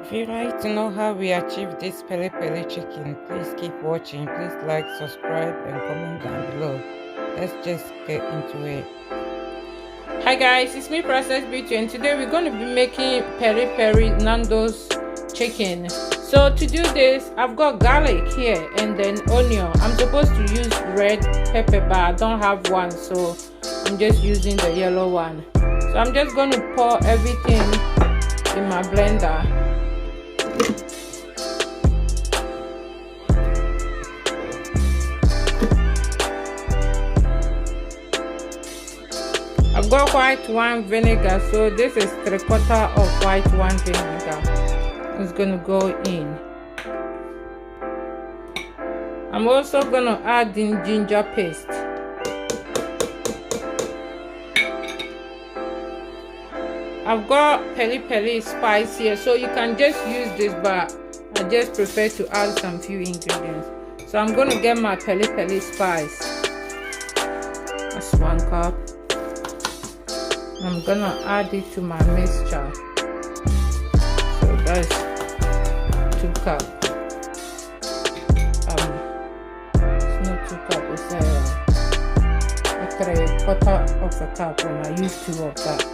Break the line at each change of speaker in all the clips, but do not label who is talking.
If you'd like to know how we achieve this Peri Peri chicken, please keep watching. Please like, subscribe, and comment down below. Let's just get into it.
Hi guys, it's me, Priceless Beauty, and today we're going to be making Peri Peri Nando's chicken. So to do this, I've got garlic here and then onion. I'm supposed to use red pepper, but I don't have one, so I'm just using the yellow one. So I'm just going to pour everything in my blender. I've got white wine vinegar, so this is 3/4 of white wine vinegar. It's gonna go in. I'm also gonna add in ginger paste. I've got peri peri spice here, so you can just use this, but I just prefer to add some few ingredients. So I'm gonna get my peri peri spice. That's 1 cup. I'm gonna add it to my mixture. So that's 2 cups. It's not 2 cups, it's 3/4 of a cup when I use 2 of that.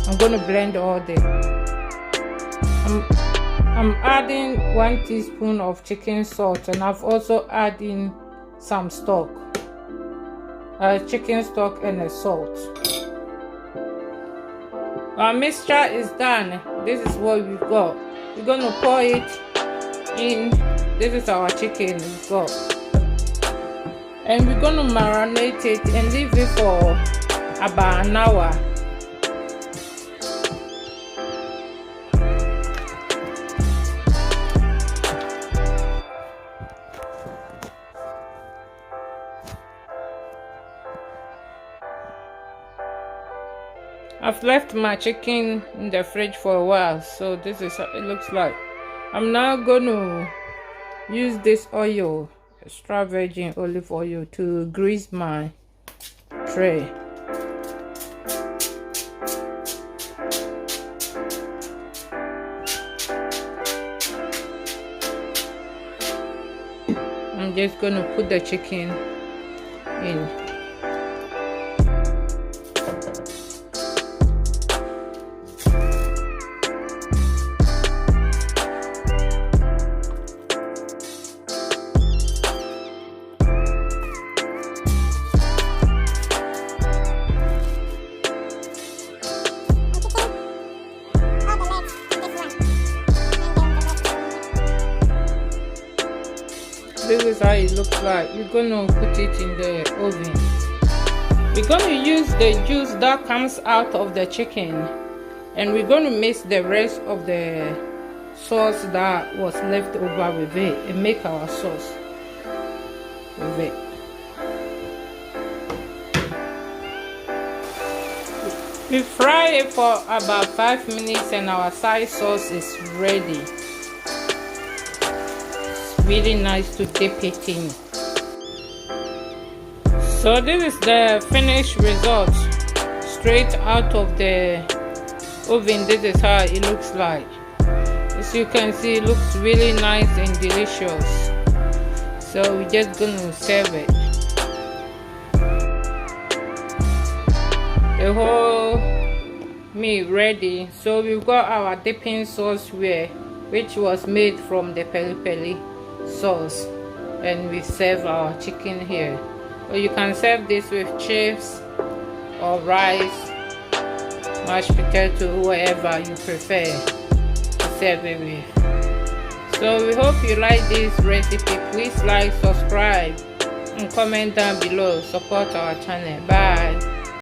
I'm gonna blend all this. I'm adding 1 teaspoon of chicken salt, and I've also added some stock, chicken stock and a salt. Our mixture is done. This is what we've got. We're gonna pour it in. This is our chicken we've got, and we're gonna marinate it and leave it for about an hour. I've left my chicken in the fridge for a while, so this is how it looks like. I'm now going to use this oil, extra virgin olive oil, to grease my tray. I'm just going to put the chicken in. This is how it looks like. We're gonna put it in the oven. We're gonna use the juice that comes out of the chicken, and we're gonna mix the rest of the sauce that was left over with it and make our sauce with it. We fry it for about 5 minutes and our side sauce is ready. Really nice to dip it in. So this is the finished result, straight out of the oven. This is how it looks like. As you can see, it looks really nice and delicious. So we're just gonna serve it. The whole meat ready. So we've got our dipping sauce here, which was made from the peri peri sauce, and we serve our chicken here. Or you can serve this with chips or rice, mashed potato, whatever you prefer to serve it with. So we hope you like this recipe. Please like, subscribe, and comment down below. Support our channel. Bye.